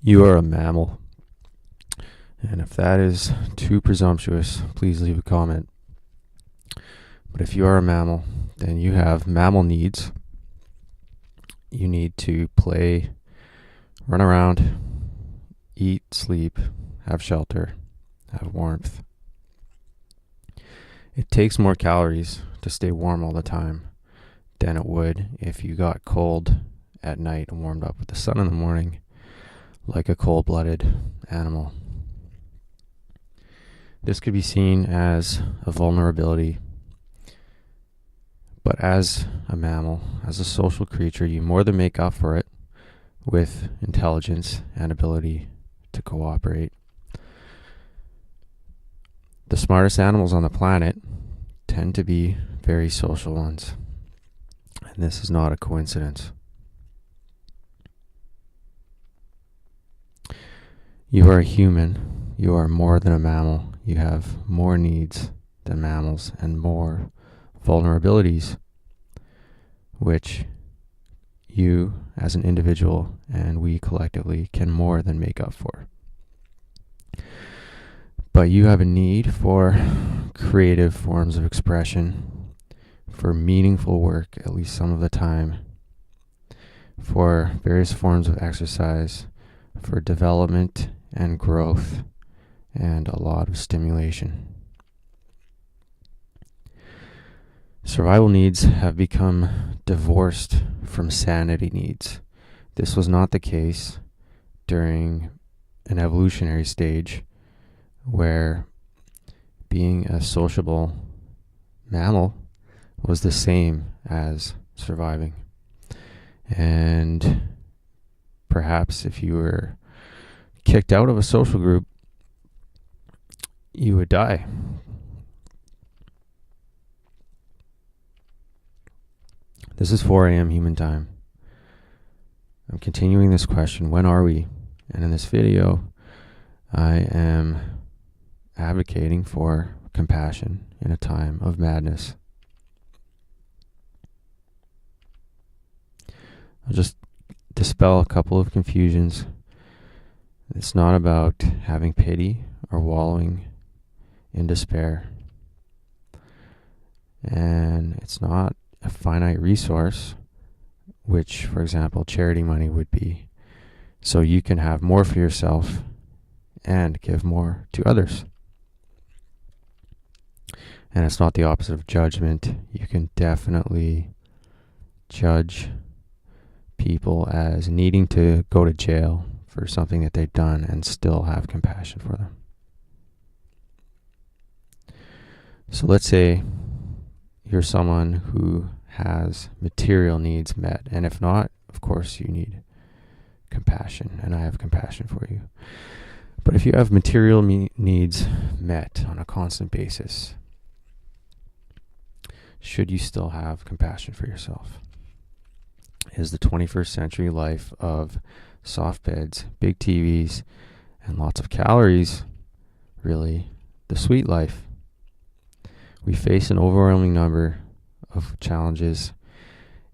You are a mammal. And if that is too presumptuous, please leave a comment. But if you are a mammal, then you have mammal needs. You need to play, run around, eat, sleep, have shelter, have warmth. It takes more calories to stay warm all the time than it would if you got cold at night and warmed up with the sun in the morning, like a cold-blooded animal. This could be seen as a vulnerability, but as a mammal, as a social creature, you more than make up for it with intelligence and ability to cooperate. The smartest animals on the planet tend to be very social ones, and this is not a coincidence. You are a human. You are more than a mammal. You have more needs than mammals and more vulnerabilities, which you as an individual and we collectively can more than make up for. But you have a need for creative forms of expression, for meaningful work, at least some of the time, for various forms of exercise, for development and growth, and a lot of stimulation. Survival needs have become divorced from sanity needs. This was not the case during an evolutionary stage where being a sociable mammal was the same as surviving. And perhaps if you were kicked out of a social group, you would die. This is 4 a.m. human time. I'm continuing this question, when are we? And in this video, I am advocating for compassion in a time of madness. I'll just dispel a couple of confusions. It's not about having pity or wallowing in despair. And it's not a finite resource, which, for example, charity money would be, so you can have more for yourself and give more to others. And it's not the opposite of judgment. You can definitely judge people as needing to go to jail for something that they've done and still have compassion for them. So let's say you're someone who has material needs met, and if not, of course you need compassion, and I have compassion for you. But if you have material needs met on a constant basis, should you still have compassion for yourself? Is the 21st century life of soft beds, big TVs, and lots of calories really the sweet life? We face an overwhelming number of challenges,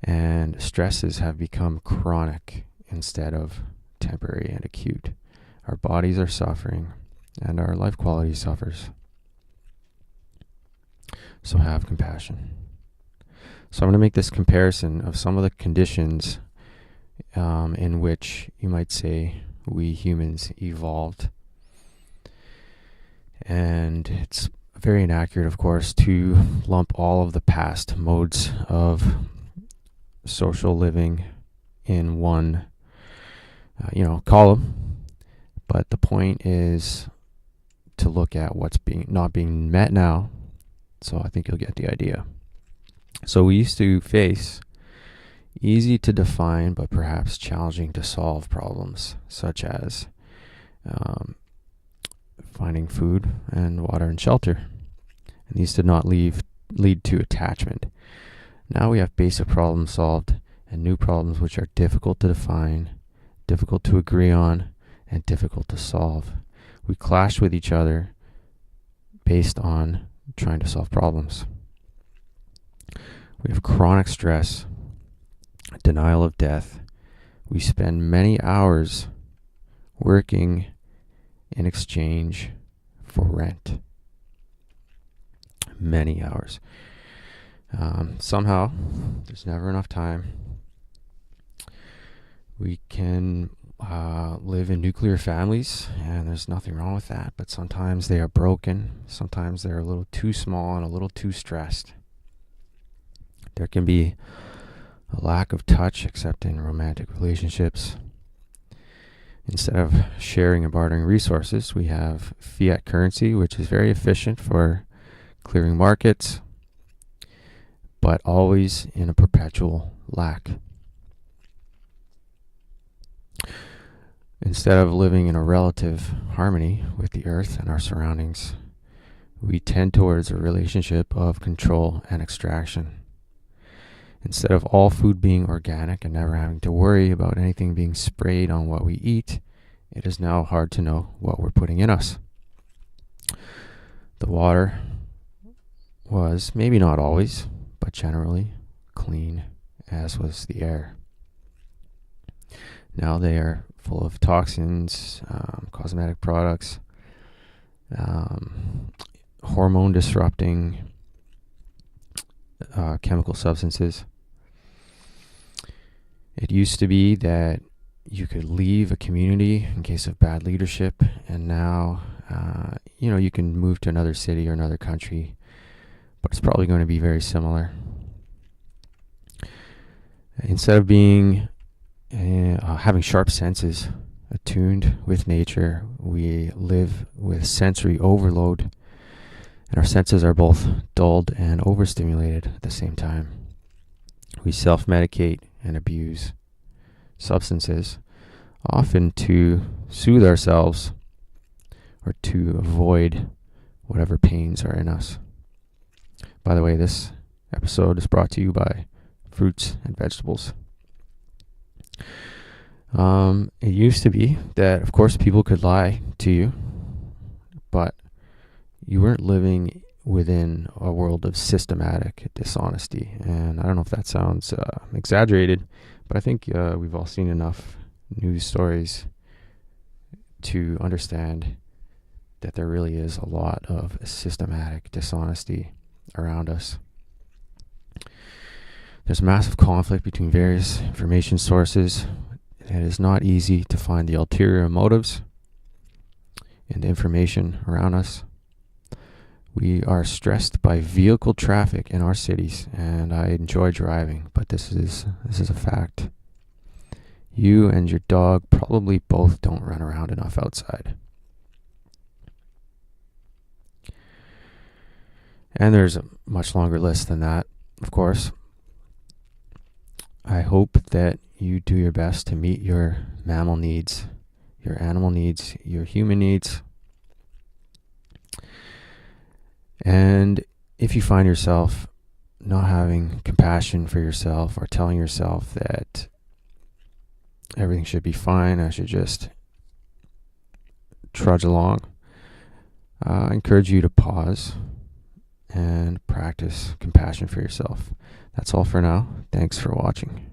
and stresses have become chronic instead of temporary and acute. Our bodies are suffering, and our life quality suffers. So have compassion. So I'm going to make this comparison of some of the conditions in which you might say we humans evolved. And it's very inaccurate, of course, to lump all of the past modes of social living in one, column. But the point is to look at what's not being met now. So I think you'll get the idea. So we used to face easy to define, but perhaps challenging to solve problems, such as finding food and water and shelter. And these did not lead to attachment. Now we have basic problems solved and new problems which are difficult to define, difficult to agree on, and difficult to solve. We clash with each other based on trying to solve problems. We have chronic stress, denial of death. We spend many hours working in exchange for rent. Many hours. Somehow, there's never enough time. We can live in nuclear families, and there's nothing wrong with that, but sometimes they are broken. Sometimes they're a little too small and a little too stressed. There can be a lack of touch, except in romantic relationships. Instead of sharing and bartering resources, we have fiat currency, which is very efficient for clearing markets, but always in a perpetual lack. Instead of living in a relative harmony with the earth and our surroundings, we tend towards a relationship of control and extraction. Instead of all food being organic and never having to worry about anything being sprayed on what we eat, it is now hard to know what we're putting in us. The water was, maybe not always, but generally clean, as was the air. Now they are full of toxins, cosmetic products, hormone disrupting chemical substances. It used to be that you could leave a community in case of bad leadership, and now you can move to another city or another country, but it's probably going to be very similar. Instead of being having sharp senses attuned with nature, we live with sensory overload, and our senses are both dulled and overstimulated at the same time. We self-medicate and abuse substances, often to soothe ourselves or to avoid whatever pains are in us. By the way, this episode is brought to you by fruits and vegetables. It used to be that, of course, people could lie to you, but you weren't living within a world of systematic dishonesty. And I don't know if that sounds exaggerated, but I think we've all seen enough news stories to understand that there really is a lot of systematic dishonesty around us. There's massive conflict between various information sources. It is not easy to find the ulterior motives in the information around us. We are stressed by vehicle traffic in our cities, and I enjoy driving, but this is a fact. You and your dog probably both don't run around enough outside. And there's a much longer list than that, of course. I hope that you do your best to meet your mammal needs, your animal needs, your human needs. And if you find yourself not having compassion for yourself or telling yourself that everything should be fine, I should just trudge along, I encourage you to pause and practice compassion for yourself. That's all for now. Thanks for watching.